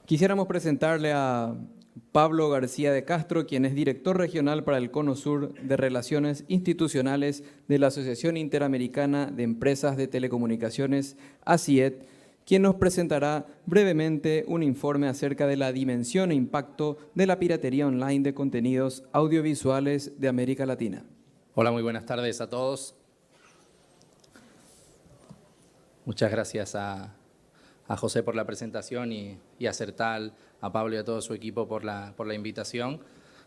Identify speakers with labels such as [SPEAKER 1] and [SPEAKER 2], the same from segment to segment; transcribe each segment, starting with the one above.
[SPEAKER 1] Quisiéramos presentarle a Pablo García de Castro, quien es director regional para el Cono Sur de Relaciones Institucionales de la Asociación Interamericana de Empresas de Telecomunicaciones, ASIET, quien nos presentará brevemente un informe acerca de la dimensión e impacto de la piratería online de contenidos audiovisuales de América Latina.
[SPEAKER 2] Hola, muy buenas tardes a todos. Muchas gracias a José por la presentación y a Sertal, a Pablo y a todo su equipo por la invitación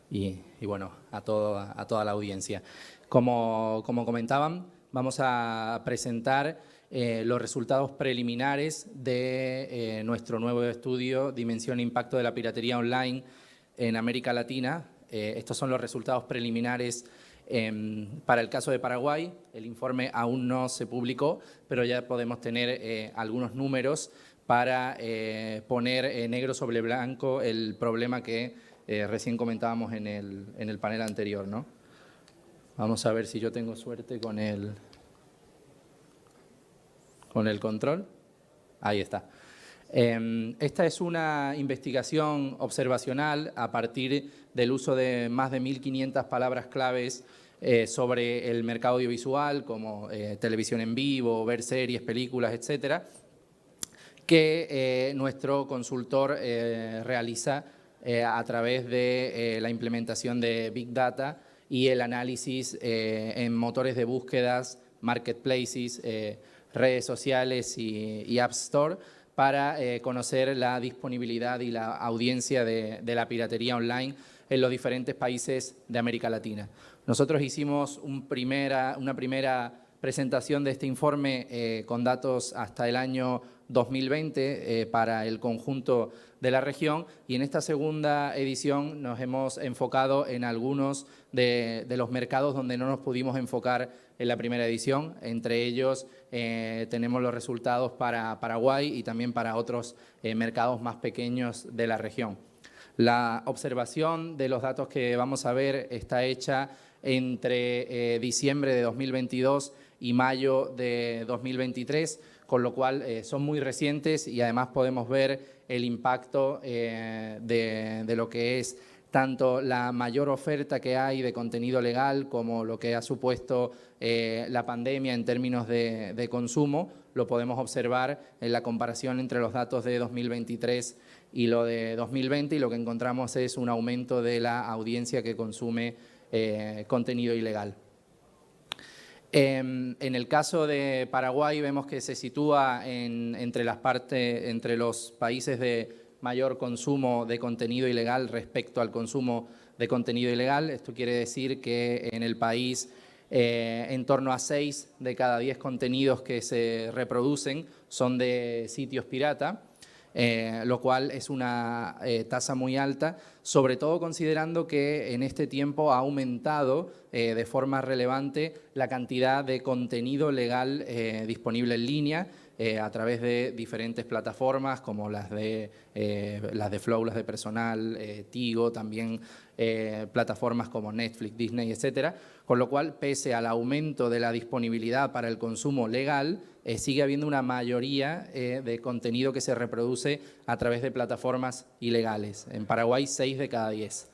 [SPEAKER 2] y bueno, a toda la audiencia. Como comentaban, vamos a presentar los resultados preliminares de nuestro nuevo estudio Dimensión e Impacto de la Piratería Online en América Latina. Estos son los resultados preliminares para el caso de Paraguay. El informe aún no se publicó, pero ya podemos tener algunos números para poner negro sobre blanco el problema que recién comentábamos en el panel anterior, ¿no? Vamos a ver si yo tengo suerte con el control. Ahí está. Esta es una investigación observacional a partir del uso de más de 1.500 palabras claves sobre el mercado audiovisual, como televisión en vivo, ver series, películas, etcétera, que nuestro consultor realiza a través de la implementación de Big Data y el análisis en motores de búsquedas, marketplaces, redes sociales y App Store para conocer la disponibilidad y la audiencia de la piratería online en los diferentes países de América Latina. Nosotros hicimos una primera presentación de este informe con datos hasta el año 2020 para el conjunto de la región, y en esta segunda edición nos hemos enfocado en algunos de los mercados donde no nos pudimos enfocar en la primera edición. Entre ellos tenemos los resultados para Paraguay y también para otros mercados más pequeños de la región. La observación de los datos que vamos a ver está hecha entre diciembre de 2022 y mayo de 2023, con lo cual son muy recientes y además podemos ver el impacto de lo que es tanto la mayor oferta que hay de contenido legal como lo que ha supuesto la pandemia en términos de consumo. Lo podemos observar en la comparación entre los datos de 2023 y lo de 2020, y lo que encontramos es un aumento de la audiencia que consume contenido ilegal. En el caso de Paraguay vemos que se sitúa entre los países de mayor consumo de contenido ilegal respecto al consumo de contenido ilegal. Esto quiere decir que en el país en torno a 6 de cada 10 contenidos que se reproducen son de sitios pirata, lo cual es una tasa muy alta, sobre todo considerando que en este tiempo ha aumentado de forma relevante la cantidad de contenido legal disponible en línea a través de diferentes plataformas como las de Flow, las de Personal, Tigo, también plataformas como Netflix, Disney, etcétera. Con lo cual, pese al aumento de la disponibilidad para el consumo legal, sigue habiendo una mayoría de contenido que se reproduce a través de plataformas ilegales. En Paraguay, 6 de cada 10.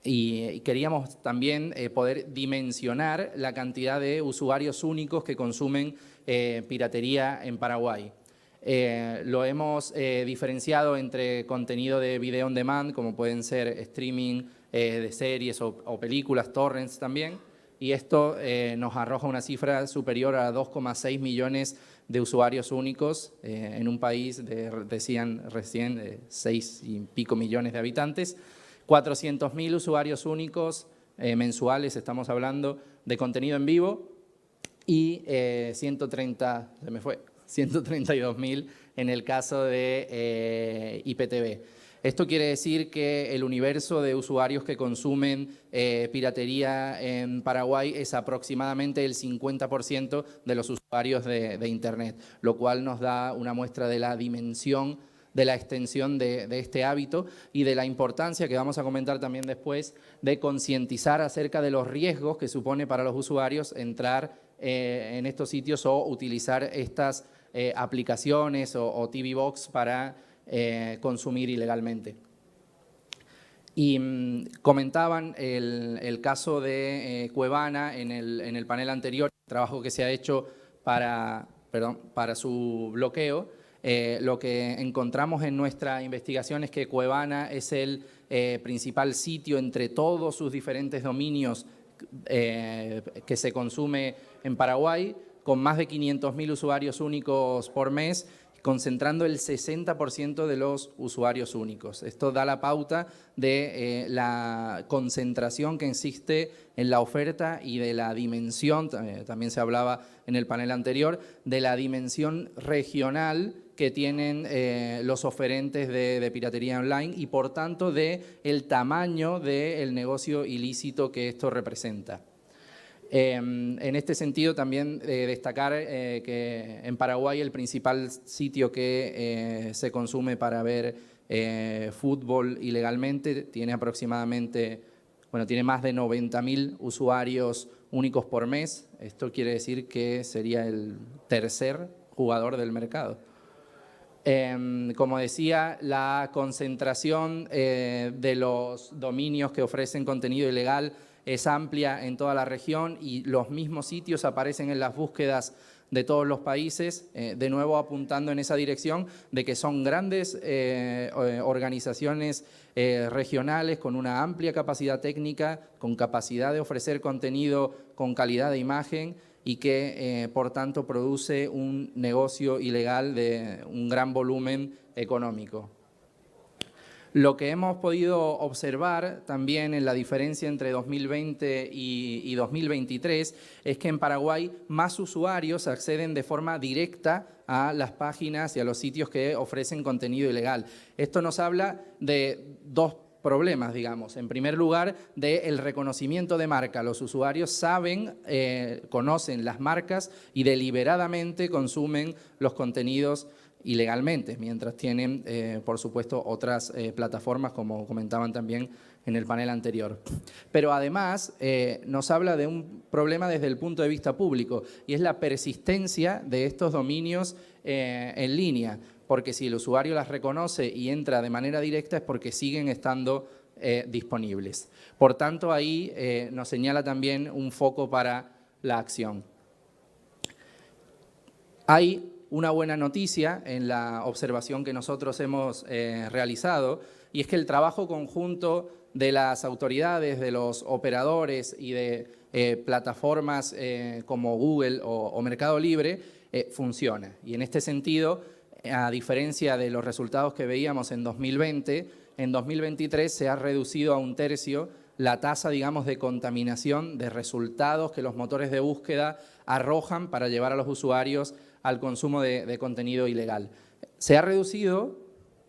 [SPEAKER 2] Y queríamos también poder dimensionar la cantidad de usuarios únicos que consumen piratería en Paraguay. Lo hemos diferenciado entre contenido de video on demand, como pueden ser streaming de series o películas, torrents también, y esto nos arroja una cifra superior a 2,6 millones de usuarios únicos en un país decían recién, de 6 y pico millones de habitantes. 400.000 usuarios únicos mensuales, estamos hablando, de contenido en vivo, y 132.000 en el caso de IPTV. Esto quiere decir que el universo de usuarios que consumen piratería en Paraguay es aproximadamente el 50% de los usuarios de Internet, lo cual nos da una muestra de la dimensión de la extensión de este hábito y de la importancia, que vamos a comentar también después, de concientizar acerca de los riesgos que supone para los usuarios entrar en estos sitios o utilizar estas aplicaciones o TV Box para consumir ilegalmente. Y comentaban el caso de Cuevana en el panel anterior, el trabajo que se ha hecho para su bloqueo. Lo que encontramos en nuestra investigación es que Cuevana es el principal sitio entre todos sus diferentes dominios que se consume en Paraguay, con más de 500.000 usuarios únicos por mes, concentrando el 60% de los usuarios únicos. Esto da la pauta de la concentración que existe en la oferta y de la dimensión, también se hablaba en el panel anterior, de la dimensión regional que tienen los oferentes de piratería online y, por tanto, del tamaño del negocio ilícito que esto representa. En este sentido, también destacar que en Paraguay el principal sitio que se consume para ver fútbol ilegalmente tiene aproximadamente, tiene más de 90.000 usuarios únicos por mes. Esto quiere decir que sería el tercer jugador del mercado. Como decía, la concentración de los dominios que ofrecen contenido ilegal es amplia en toda la región y los mismos sitios aparecen en las búsquedas de todos los países, de nuevo apuntando en esa dirección de que son grandes organizaciones regionales con una amplia capacidad técnica, con capacidad de ofrecer contenido con calidad de imagen y que, por tanto, produce un negocio ilegal de un gran volumen económico. Lo que hemos podido observar también en la diferencia entre 2020 y 2023 es que en Paraguay más usuarios acceden de forma directa a las páginas y a los sitios que ofrecen contenido ilegal. Esto nos habla de dos problemas, digamos. En primer lugar, del reconocimiento de marca. Los usuarios saben, conocen las marcas y deliberadamente consumen los contenidos ilegalmente, mientras tienen, por supuesto, otras plataformas, como comentaban también en el panel anterior. Pero además nos habla de un problema desde el punto de vista público, y es la persistencia de estos dominios en línea, porque si el usuario las reconoce y entra de manera directa es porque siguen estando disponibles. Por tanto, ahí nos señala también un foco para la acción. Hay una buena noticia en la observación que nosotros hemos realizado, y es que el trabajo conjunto de las autoridades, de los operadores y de plataformas como Google o Mercado Libre funciona. Y en este sentido, a diferencia de los resultados que veíamos en 2020, en 2023 se ha reducido a 1/3 la tasa, digamos, de contaminación de resultados que los motores de búsqueda arrojan para llevar a los usuarios al consumo de contenido ilegal. Se ha reducido,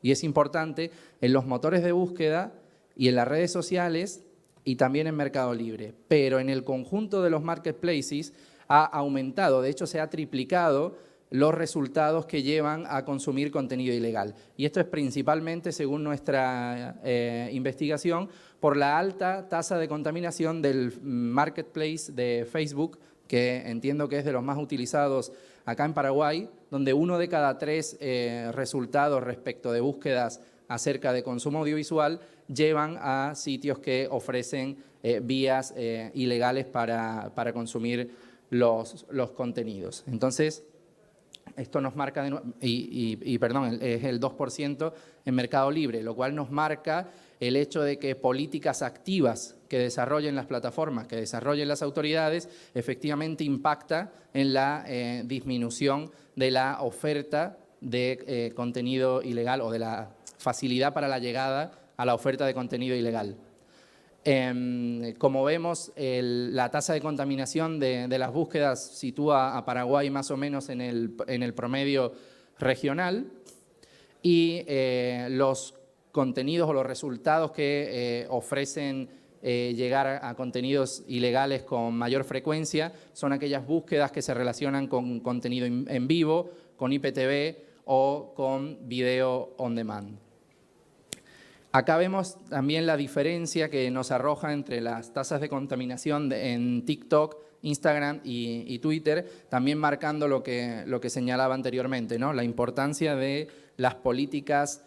[SPEAKER 2] y es importante, en los motores de búsqueda y en las redes sociales y también en Mercado Libre. Pero en el conjunto de los marketplaces ha aumentado, de hecho se ha triplicado los resultados que llevan a consumir contenido ilegal. Y esto es principalmente, según nuestra investigación, por la alta tasa de contaminación del marketplace de Facebook, que entiendo que es de los más utilizados acá en Paraguay, donde 1 de cada 3 resultados respecto de búsquedas acerca de consumo audiovisual llevan a sitios que ofrecen vías ilegales para consumir los contenidos. Entonces, esto nos marca, es el 2% en Mercado Libre, lo cual nos marca el hecho de que políticas activas que desarrollen las plataformas, que desarrollen las autoridades, efectivamente impacta en la disminución de la oferta de contenido ilegal o de la facilidad para la llegada a la oferta de contenido ilegal. Como vemos, la tasa de contaminación de las búsquedas sitúa a Paraguay más o menos en el promedio regional, y los contenidos o los resultados que ofrecen llegar a contenidos ilegales con mayor frecuencia son aquellas búsquedas que se relacionan con contenido en vivo, con IPTV o con video on demand. Acá vemos también la diferencia que nos arroja entre las tasas de contaminación en TikTok, Instagram y Twitter, también marcando lo que señalaba anteriormente, ¿no? La importancia de las políticas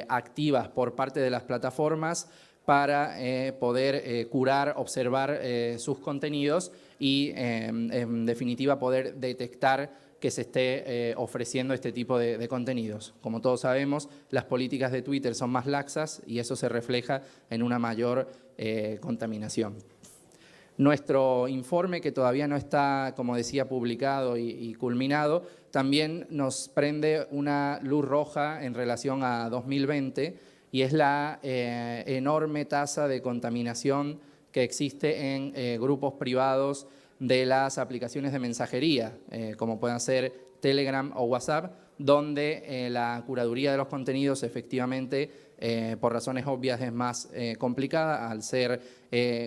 [SPEAKER 2] activas por parte de las plataformas para poder curar, observar sus contenidos y, en definitiva, poder detectar que se esté ofreciendo este tipo de contenidos. Como todos sabemos, las políticas de Twitter son más laxas y eso se refleja en una mayor contaminación. Nuestro informe, que todavía no está, como decía, publicado y culminado, también nos prende una luz roja en relación a 2020 y es la enorme tasa de contaminación que existe en grupos privados de las aplicaciones de mensajería, como puedan ser Telegram o WhatsApp, donde la curaduría de los contenidos efectivamente, por razones obvias, es más complicada al ser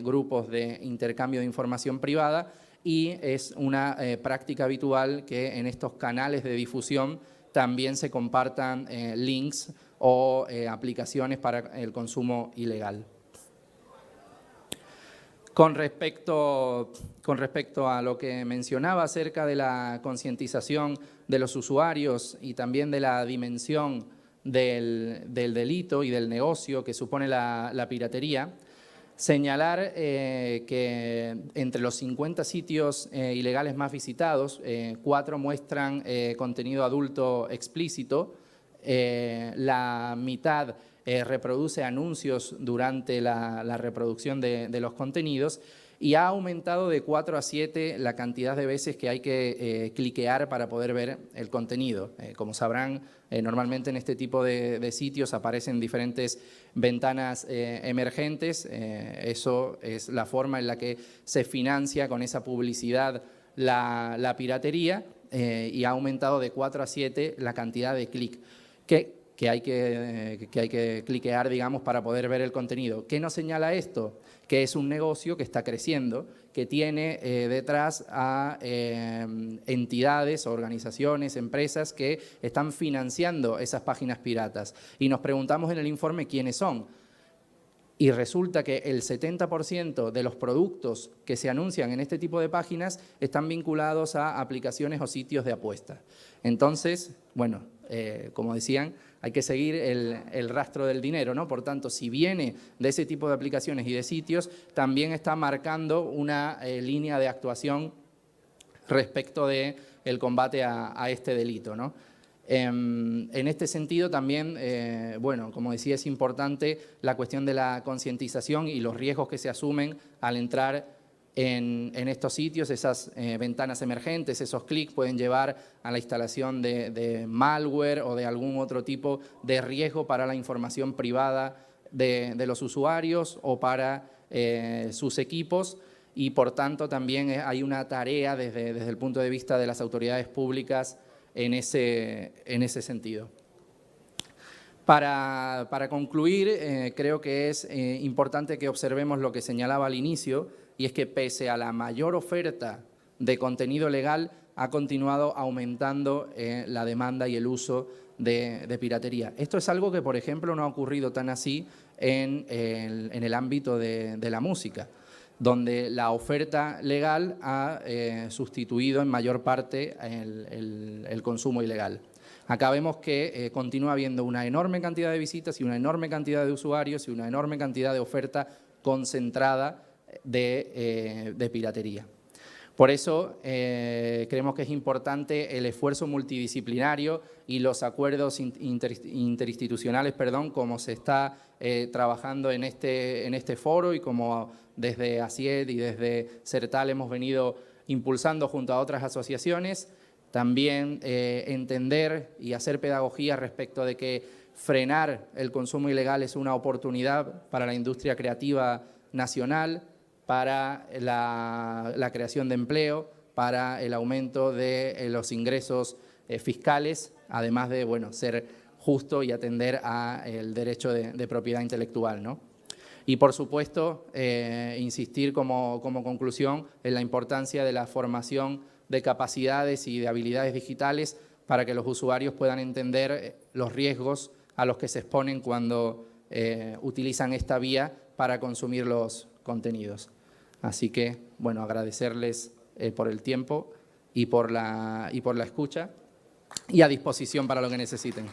[SPEAKER 2] grupos de intercambio de información privada, y es una práctica habitual que en estos canales de difusión también se compartan links o aplicaciones para el consumo ilegal. Con respecto a lo que mencionaba acerca de la concientización de los usuarios y también de la dimensión del delito y del negocio que supone la piratería, señalar que entre los 50 sitios ilegales más visitados, 4 muestran contenido adulto explícito, la mitad reproduce anuncios durante la reproducción de los contenidos y ha aumentado de 4 a 7 la cantidad de veces que hay que cliquear para poder ver el contenido. Como sabrán, normalmente en este tipo de sitios aparecen diferentes ventanas emergentes. Eso es la forma en la que se financia con esa publicidad la piratería, y ha aumentado de 4 a 7 la cantidad de clics que hay que cliquear, digamos, para poder ver el contenido. ¿Qué nos señala esto? Que es un negocio que está creciendo, que tiene detrás a entidades, organizaciones, empresas que están financiando esas páginas piratas. Y nos preguntamos en el informe quiénes son. Y resulta que el 70% de los productos que se anuncian en este tipo de páginas están vinculados a aplicaciones o sitios de apuestas. Entonces, bueno, como decían, hay que seguir el rastro del dinero, ¿no? Por tanto, si viene de ese tipo de aplicaciones y de sitios, también está marcando una línea de actuación respecto del combate a este delito, ¿no? En este sentido también, bueno, como decía, es importante la cuestión de la concientización y los riesgos que se asumen al entrar en estos sitios. Esas ventanas emergentes, esos clics pueden llevar a la instalación de malware o de algún otro tipo de riesgo para la información privada de los usuarios o para sus equipos, y por tanto también hay una tarea desde el punto de vista de las autoridades públicas en ese sentido. Para concluir, creo que es importante que observemos lo que señalaba al inicio, y es que pese a la mayor oferta de contenido legal, ha continuado aumentando la demanda y el uso de piratería. Esto es algo que, por ejemplo, no ha ocurrido tan así en el ámbito de la música, donde la oferta legal ha sustituido en mayor parte el consumo ilegal. Acá vemos que continúa habiendo una enorme cantidad de visitas y una enorme cantidad de usuarios y una enorme cantidad de oferta concentrada de piratería. Por eso creemos que es importante el esfuerzo multidisciplinario y los acuerdos interinstitucionales, como se está trabajando en este foro, y como desde ACIED y desde CERTAL hemos venido impulsando junto a otras asociaciones. También entender y hacer pedagogía respecto de que frenar el consumo ilegal es una oportunidad para la industria creativa nacional, para la creación de empleo, para el aumento de los ingresos fiscales, además de, bueno, ser justo y atender al derecho de propiedad intelectual, ¿no? Y, por supuesto, insistir como conclusión en la importancia de la formación de capacidades y de habilidades digitales para que los usuarios puedan entender los riesgos a los que se exponen cuando utilizan esta vía para consumir los contenidos. Así que, bueno, agradecerles por el tiempo y por la escucha y a disposición para lo que necesiten.